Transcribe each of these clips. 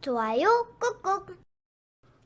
좋아요 꾹꾹.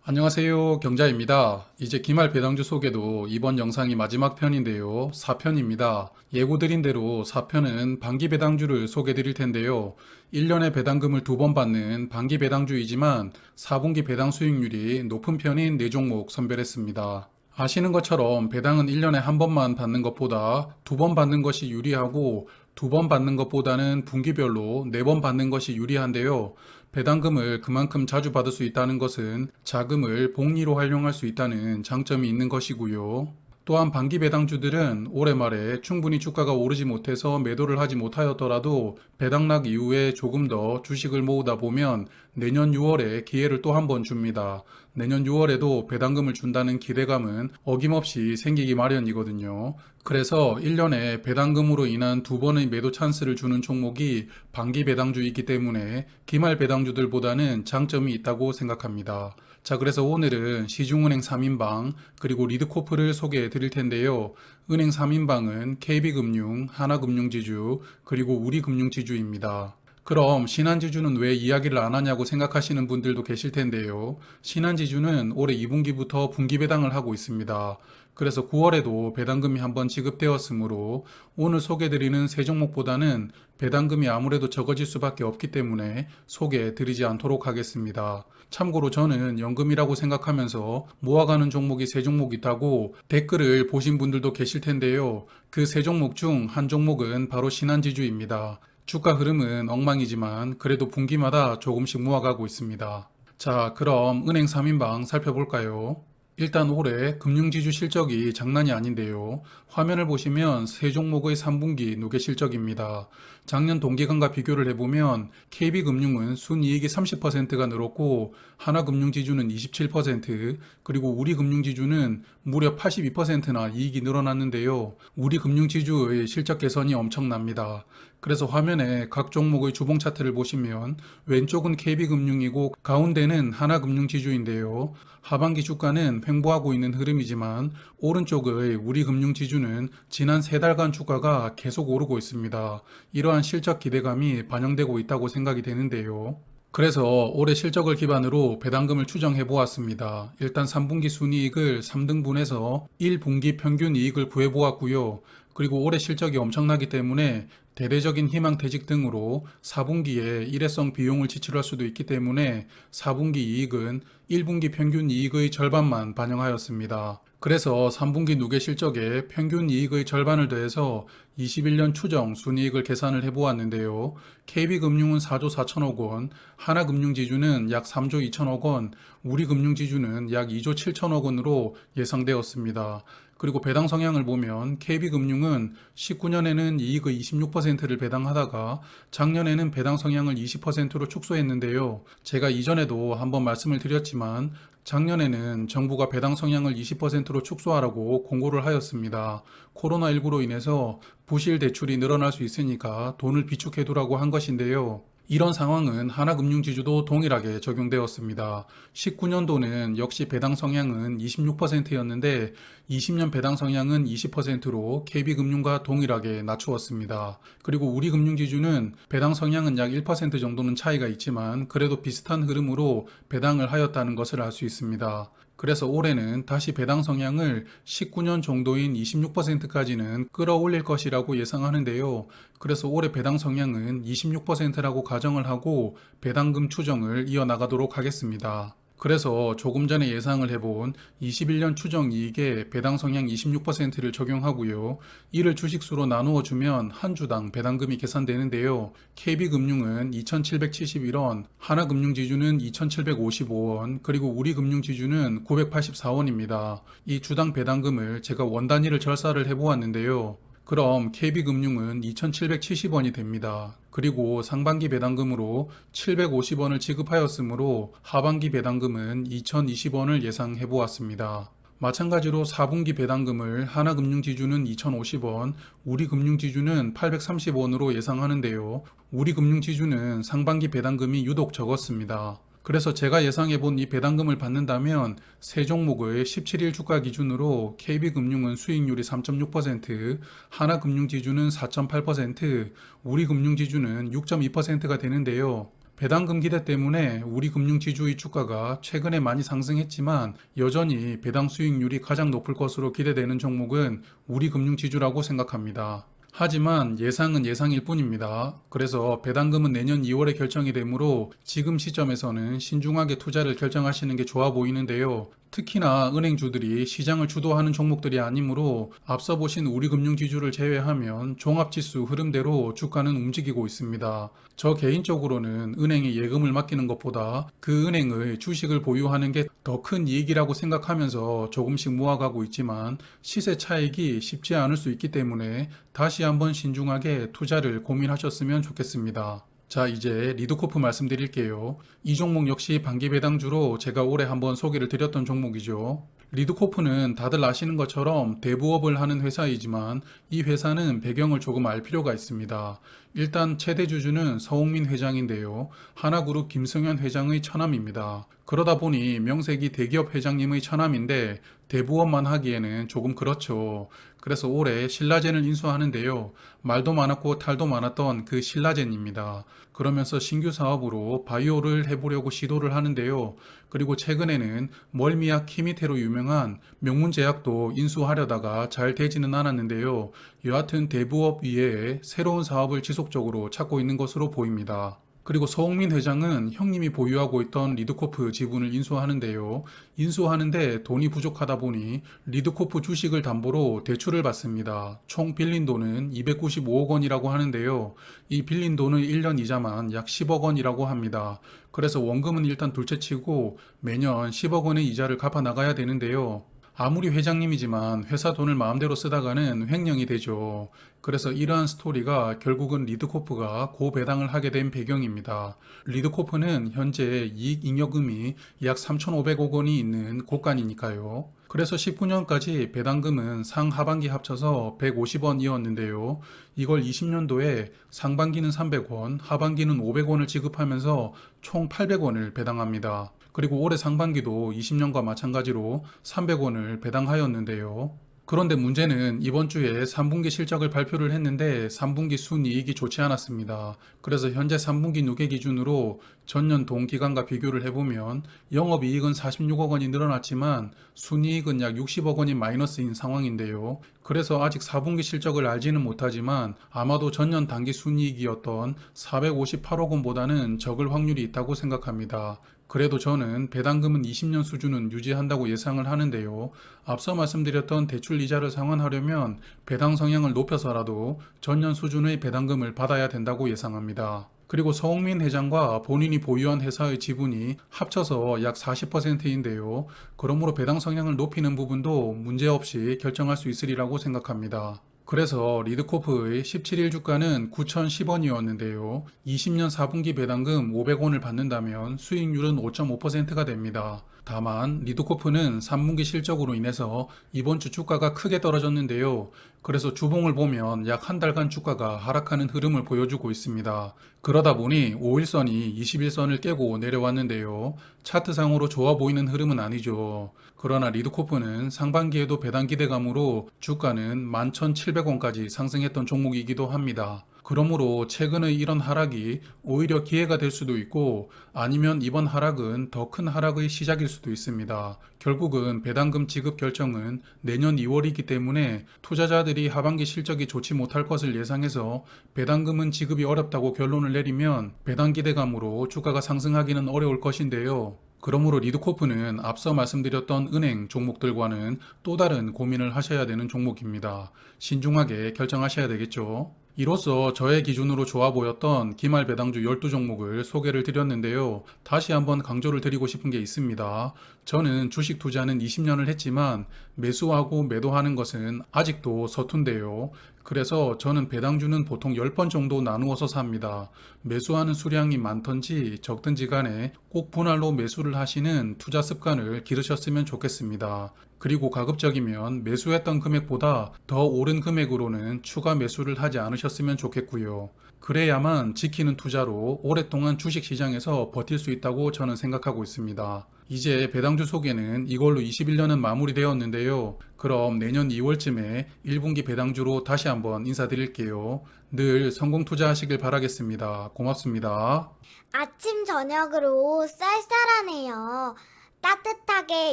안녕하세요. 경자입니다. 이제 기말 배당주 소개도 이번 영상이 마지막 편인데요. 4편입니다. 예고드린 대로 4편은 반기 배당주를 소개 드릴 텐데요. 1년에 배당금을 2번 받는 반기 배당주이지만 4분기 배당 수익률이 높은 편인 4종목 선별했습니다. 아시는 것처럼 배당은 1년에 한 번만 받는 것보다 2번 받는 것이 유리하고 2번 받는 것보다는 분기별로 4번 받는 것이 유리한데요. 배당금을 그만큼 자주 받을 수 있다는 것은 자금을 복리로 활용할 수 있다는 장점이 있는 것이고요. 또한 반기 배당주들은 올해 말에 충분히 주가가 오르지 못해서 매도를 하지 못하였더라도 배당락 이후에 조금 더 주식을 모으다 보면 내년 6월에 기회를 또 한 번 줍니다. 내년 6월에도 배당금을 준다는 기대감은 어김없이 생기기 마련이거든요. 그래서 1년에 배당금으로 인한 2번의 매도 찬스를 주는 종목이 반기 배당주이기 때문에 기말 배당주들보다는 장점이 있다고 생각합니다. 자, 그래서 오늘은 시중은행 3인방 그리고 리드코프를 소개해 드릴 텐데요. 은행 3인방은 KB금융, 하나금융지주, 그리고 우리금융지주입니다. 그럼 신한지주는 왜 이야기를 안 하냐고 생각하시는 분들도 계실 텐데요. 신한지주는 올해 2분기부터 분기 배당을 하고 있습니다. 그래서 9월에도 배당금이 한번 지급되었으므로 오늘 소개드리는 세 종목보다는 배당금이 아무래도 적어질 수밖에 없기 때문에 소개해 드리지 않도록 하겠습니다. 참고로 저는 연금이라고 생각하면서 모아가는 종목이 세 종목 있다고 댓글을 보신 분들도 계실 텐데요. 그 세 종목 중 한 종목은 바로 신한지주입니다. 주가 흐름은 엉망이지만 그래도 분기마다 조금씩 모아가고 있습니다. 자, 그럼 은행 3인방 살펴볼까요? 일단 올해 금융지주 실적이 장난이 아닌데요. 화면을 보시면 세 종목의 3분기 누계 실적입니다. 작년 동기간과 비교를 해보면 KB금융은 순이익이 30%가 늘었고 하나금융지주는 27%, 그리고 우리금융지주는 무려 82%나 이익이 늘어났는데요. 우리금융지주의 실적 개선이 엄청납니다. 그래서 화면에 각 종목의 주봉 차트를 보시면 왼쪽은 KB금융이고 가운데는 하나금융지주인데요. 하반기 주가는 횡보하고 있는 흐름이지만 오른쪽의 우리금융지주는 지난 3달간 주가가 계속 오르고 있습니다. 이러한 실적 기대감이 반영되고 있다고 생각이 되는데요. 그래서 올해 실적을 기반으로 배당금을 추정해 보았습니다. 일단 3분기 순이익을 3등분해서 1분기 평균 이익을 구해 보았고요. 그리고 올해 실적이 엄청나기 때문에 대대적인 희망퇴직 등으로 4분기에 일회성 비용을 지출할 수도 있기 때문에 4분기 이익은 1분기 평균 이익의 절반만 반영하였습니다. 그래서 3분기 누계 실적에 평균 이익의 절반을 더해서 21년 추정 순이익을 계산을 해보았는데요. KB금융은 4조 4천억 원, 하나금융지주는 약 3조 2천억 원, 우리금융지주는 약 2조 7천억 원으로 예상되었습니다. 그리고 배당 성향을 보면 KB금융은 19년에는 이익의 26%를 배당하다가 작년에는 배당 성향을 20%로 축소했는데요. 제가 이전에도 한번 말씀을 드렸지만 작년에는 정부가 배당 성향을 20%로 축소하라고 공고를 하였습니다. 코로나19로 인해서 부실 대출이 늘어날 수 있으니까 돈을 비축해두라고 한 것인데요. 이런 상황은 하나금융지주도 동일하게 적용되었습니다. 19년도는 역시 배당 성향은 26%였는데 20년 배당 성향은 20%로 KB금융과 동일하게 낮추었습니다. 그리고 우리금융지주는 배당 성향은 약 1% 정도는 차이가 있지만 그래도 비슷한 흐름으로 배당을 하였다는 것을 알 수 있습니다. 그래서 올해는 다시 배당 성향을 19년 정도인 26%까지는 끌어올릴 것이라고 예상하는데요. 그래서 올해 배당 성향은 26%라고 가정을 하고 배당금 추정을 이어나가도록 하겠습니다. 그래서 조금 전에 예상을 해본 21년 추정 이익에 배당 성향 26%를 적용하고요. 이를 주식수로 나누어 주면 한 주당 배당금이 계산되는데요. KB금융은 2,771원, 하나금융지주는 2,755원, 그리고 우리금융지주는 984원입니다. 이 주당 배당금을 제가 원 단위를 절사를 해보았는데요. 그럼 KB금융은 2,770원이 됩니다. 그리고 상반기 배당금으로 750원을 지급하였으므로 하반기 배당금은 2,020원을 예상해 보았습니다. 마찬가지로 4분기 배당금을 하나금융지주는 2,050원, 우리금융지주는 830원으로 예상하는데요. 우리금융지주는 상반기 배당금이 유독 적었습니다. 그래서 제가 예상해본 이 배당금을 받는다면 세 종목의 17일 주가 기준으로 KB금융은 수익률이 3.6%, 하나금융지주는 4.8%, 우리금융지주는 6.2%가 되는데요. 배당금 기대 때문에 우리 금융지주의 주가가 최근에 많이 상승했지만 여전히 배당 수익률이 가장 높을 것으로 기대되는 종목은 우리 금융지주라고 생각합니다. 하지만 예상은 예상일 뿐입니다. 그래서 배당금은 내년 2월에 결정이 되므로 지금 시점에서는 신중하게 투자를 결정하시는 게 좋아 보이는데요. 특히나 은행주들이 시장을 주도하는 종목들이 아니므로 앞서 보신 우리금융지주를 제외하면 종합지수 흐름대로 주가는 움직이고 있습니다. 저 개인적으로는 은행에 예금을 맡기는 것보다 그 은행의 주식을 보유하는 게 더 큰 이익이라고 생각하면서 조금씩 모아가고 있지만 시세 차익이 쉽지 않을 수 있기 때문에 다시 한번 신중하게 투자를 고민하셨으면 좋겠습니다. 자, 이제 리드코프 말씀드릴게요. 이 종목 역시 반기 배당주로 제가 올해 한번 소개를 드렸던 종목이죠. 리드코프는 다들 아시는 것처럼 대부업을 하는 회사이지만 이 회사는 배경을 조금 알 필요가 있습니다. 일단 최대 주주는 서홍민 회장인데요. 하나그룹 김승현 회장의 처남입니다. 그러다 보니 명색이 대기업 회장님의 처남인데 대부업만 하기에는 조금 그렇죠. 그래서 올해 신라젠을 인수하는데요. 말도 많았고 탈도 많았던 그 신라젠입니다. 그러면서 신규 사업으로 바이오를 해보려고 시도를 하는데요. 그리고 최근에는 멀미약 키미테로 유명한 명문제약도 인수하려다가 잘 되지는 않았는데요. 여하튼 대부업 이외에 새로운 사업을 지속적으로 찾고 있는 것으로 보입니다. 그리고 서홍민 회장은 형님이 보유하고 있던 리드코프 지분을 인수하는데요. 인수하는데 돈이 부족하다 보니 리드코프 주식을 담보로 대출을 받습니다. 총 빌린 돈은 295억 원이라고 하는데요. 이 빌린 돈의 1년 이자만 약 10억 원이라고 합니다. 그래서 원금은 일단 둘째치고 매년 10억 원의 이자를 갚아 나가야 되는데요. 아무리 회장님이지만 회사 돈을 마음대로 쓰다가는 횡령이 되죠. 그래서 이러한 스토리가 결국은 리드코프가 고배당을 하게 된 배경입니다. 리드코프는 현재 이익 잉여금이 약 3,500억 원이 있는 곳간이니까요. 그래서 19년까지 배당금은 상하반기 합쳐서 150원이었는데요. 이걸 20년도에 상반기는 300원, 하반기는 500원을 지급하면서 총 800원을 배당합니다. 그리고 올해 상반기도 20년과 마찬가지로 300원을 배당하였는데요. 그런데 문제는 이번 주에 3분기 실적을 발표를 했는데 3분기 순이익이 좋지 않았습니다. 그래서 현재 3분기 누계 기준으로 전년 동기간과 비교를 해보면 영업이익은 46억 원이 늘어났지만 순이익은 약 60억 원이 마이너스인 상황인데요. 그래서 아직 4분기 실적을 알지는 못하지만 아마도 전년 당기 순이익이었던 458억 원보다는 적을 확률이 있다고 생각합니다. 그래도 저는 배당금은 20년 수준은 유지한다고 예상을 하는데요. 앞서 말씀드렸던 대출 이자를 상환하려면 배당 성향을 높여서라도 전년 수준의 배당금을 받아야 된다고 예상합니다. 그리고 서홍민 회장과 본인이 보유한 회사의 지분이 합쳐서 약 40%인데요. 그러므로 배당 성향을 높이는 부분도 문제없이 결정할 수 있으리라고 생각합니다. 그래서 리드코프의 17일 주가는 9,010원이었는데요. 20년 4분기 배당금 500원을 받는다면 수익률은 5.5%가 됩니다. 다만 리드코프는 3분기 실적으로 인해서 이번 주 주가가 크게 떨어졌는데요. 그래서 주봉을 보면 약 한 달간 주가가 하락하는 흐름을 보여주고 있습니다. 그러다 보니 5일선이 21선을 깨고 내려왔는데요. 차트상으로 좋아 보이는 흐름은 아니죠. 그러나 리드코프는 상반기에도 배당 기대감으로 주가는 11,700원까지 상승했던 종목이기도 합니다. 그러므로 최근의 이런 하락이 오히려 기회가 될 수도 있고 아니면 이번 하락은 더 큰 하락의 시작일 수도 있습니다. 결국은 배당금 지급 결정은 내년 2월이기 때문에 투자자들이 하반기 실적이 좋지 못할 것을 예상해서 배당금은 지급이 어렵다고 결론을 내리면 배당 기대감으로 주가가 상승하기는 어려울 것인데요. 그러므로 리드코프는 앞서 말씀드렸던 은행 종목들과는 또 다른 고민을 하셔야 되는 종목입니다. 신중하게 결정하셔야 되겠죠. 이로써 저의 기준으로 좋아 보였던 기말 배당주 12종목을 소개를 드렸는데요. 다시 한번 강조를 드리고 싶은 게 있습니다. 저는 주식 투자는 20년을 했지만 매수하고 매도하는 것은 아직도 서툰데요. 그래서 저는 배당주는 보통 10번 정도 나누어서 삽니다. 매수하는 수량이 많던지 적든지 간에 꼭 분할로 매수를 하시는 투자 습관을 기르셨으면 좋겠습니다. 그리고 가급적이면 매수했던 금액보다 더 오른 금액으로는 추가 매수를 하지 않으셨으면 좋겠고요. 그래야만 지키는 투자로 오랫동안 주식시장에서 버틸 수 있다고 저는 생각하고 있습니다. 이제 배당주 소개는 이걸로 21년은 마무리되었는데요. 그럼 내년 2월쯤에 1분기 배당주로 다시 한번 인사드릴게요. 늘 성공 투자하시길 바라겠습니다. 고맙습니다. 아침 저녁으로 쌀쌀하네요. 따뜻하게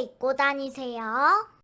입고 다니세요.